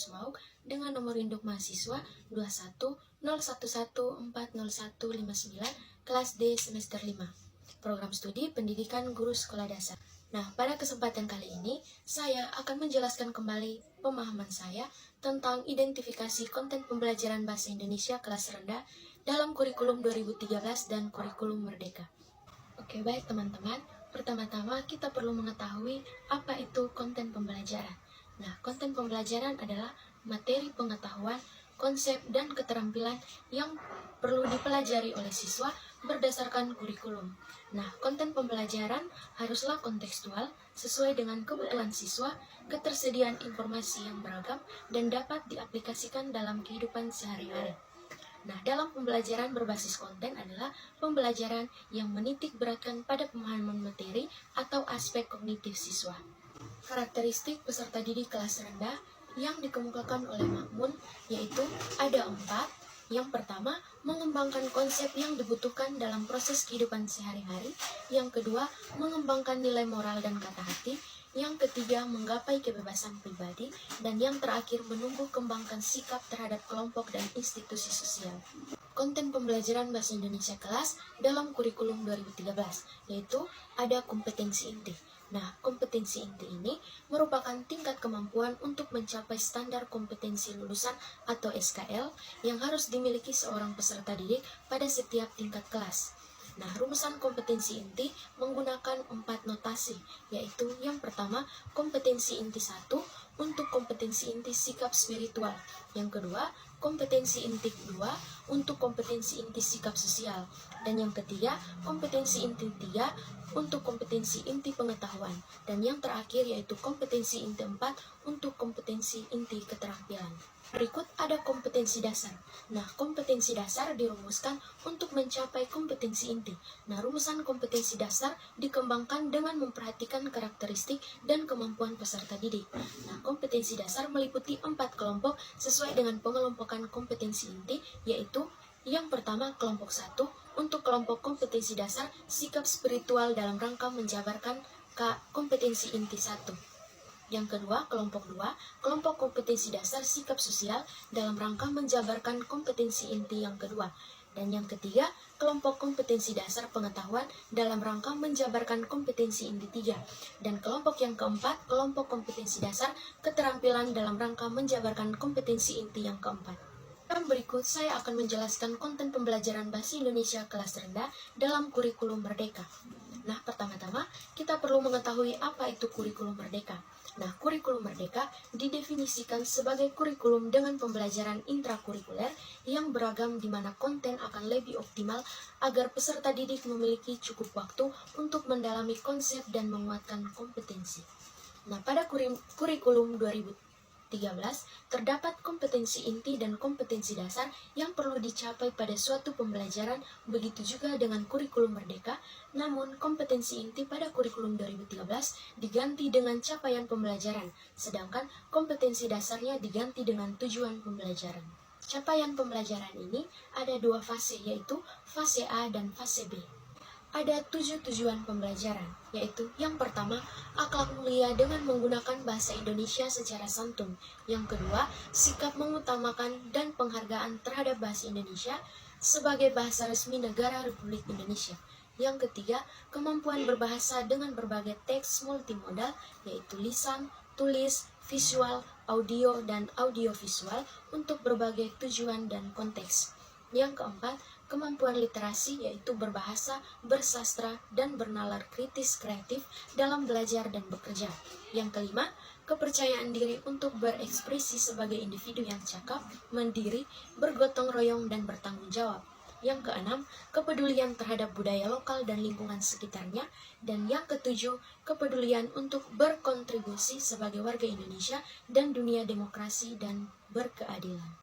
Agustinus Mauk dengan nomor induk mahasiswa 2101140159 kelas D semester 5. Program studi pendidikan guru sekolah dasar. Nah, pada kesempatan kali ini, saya akan menjelaskan kembali pemahaman saya tentang identifikasi konten pembelajaran Bahasa Indonesia kelas rendah dalam kurikulum 2013 dan kurikulum Merdeka. Oke, baik teman-teman. Pertama-tama kita perlu mengetahui apa itu konten pembelajaran. Nah, konten pembelajaran adalah materi pengetahuan, konsep, dan keterampilan yang perlu dipelajari oleh siswa berdasarkan kurikulum. Nah, konten pembelajaran haruslah kontekstual, sesuai dengan kebutuhan siswa, ketersediaan informasi yang beragam, dan dapat diaplikasikan dalam kehidupan sehari-hari. Nah, dalam pembelajaran berbasis konten adalah pembelajaran yang menitik beratkan pada pemahaman materi atau aspek kognitif siswa. Karakteristik peserta didik kelas rendah yang dikemukakan oleh Makmun yaitu ada 4. Yang pertama, mengembangkan konsep yang dibutuhkan dalam proses kehidupan sehari-hari. Yang kedua, mengembangkan nilai moral dan kata hati. Yang ketiga, menggapai kebebasan pribadi. Dan yang terakhir, menumbuh kembangkan sikap terhadap kelompok dan institusi sosial. Konten pembelajaran Bahasa Indonesia kelas dalam kurikulum 2013, yaitu ada kompetensi inti. Nah, kompetensi inti ini merupakan tingkat kemampuan untuk mencapai standar kompetensi lulusan atau SKL yang harus dimiliki seorang peserta didik pada setiap tingkat kelas. Nah, rumusan kompetensi inti menggunakan 4 notasi, yaitu yang pertama, kompetensi inti 1 untuk kompetensi inti sikap spiritual. Yang kedua, kompetensi inti 2 untuk kompetensi inti sikap sosial. Dan yang ketiga, kompetensi inti 3 untuk kompetensi inti pengetahuan. Dan yang terakhir yaitu kompetensi inti 4 untuk kompetensi inti keterampilan. Berikut ada kompetensi dasar. Nah, kompetensi dasar dirumuskan untuk mencapai kompetensi inti. Nah, rumusan kompetensi dasar dikembangkan dengan memperhatikan karakteristik dan kemampuan peserta didik. Nah, kompetensi dasar meliputi 4 kelompok sesuai dengan pengelompokan kompetensi inti, yaitu yang pertama, kelompok 1 untuk kelompok kompetensi dasar sikap spiritual dalam rangka menjabarkan kompetensi inti 1. Yang kedua, kelompok 2, kelompok kompetensi dasar sikap sosial dalam rangka menjabarkan kompetensi inti yang kedua. Dan yang ketiga, kelompok kompetensi dasar pengetahuan dalam rangka menjabarkan kompetensi inti 3. Dan kelompok yang keempat, kelompok kompetensi dasar keterampilan dalam rangka menjabarkan kompetensi inti yang keempat. Dan berikut saya akan menjelaskan konten pembelajaran Bahasa Indonesia kelas rendah dalam kurikulum Merdeka. Nah, pertama-tama kita perlu mengetahui apa itu kurikulum Merdeka. Nah, kurikulum Merdeka didefinisikan sebagai kurikulum dengan pembelajaran intrakurikuler yang beragam di mana konten akan lebih optimal agar peserta didik memiliki cukup waktu untuk mendalami konsep dan menguatkan kompetensi. Nah, pada kurikulum 2013 terdapat kompetensi inti dan kompetensi dasar yang perlu dicapai pada suatu pembelajaran, begitu juga dengan kurikulum Merdeka. Namun, kompetensi inti pada kurikulum 2013 diganti dengan capaian pembelajaran, sedangkan kompetensi dasarnya diganti dengan tujuan pembelajaran. Capaian pembelajaran ini ada 2 fase, yaitu fase A dan fase B. Ada 7 tujuan pembelajaran, yaitu yang pertama, akhlak mulia dengan menggunakan bahasa Indonesia secara santun. Yang kedua, sikap mengutamakan dan penghargaan terhadap bahasa Indonesia sebagai bahasa resmi negara Republik Indonesia. Yang ketiga, kemampuan berbahasa dengan berbagai teks multimodal, yaitu lisan, tulis, visual, audio, dan audiovisual untuk berbagai tujuan dan konteks. Yang keempat, kemampuan literasi yaitu berbahasa, bersastra, dan bernalar kritis kreatif dalam belajar dan bekerja. Yang kelima, kepercayaan diri untuk berekspresi sebagai individu yang cakap, mandiri, bergotong royong, dan bertanggung jawab. Yang keenam, kepedulian terhadap budaya lokal dan lingkungan sekitarnya. Dan yang ketujuh, kepedulian untuk berkontribusi sebagai warga Indonesia dan dunia demokrasi dan berkeadilan.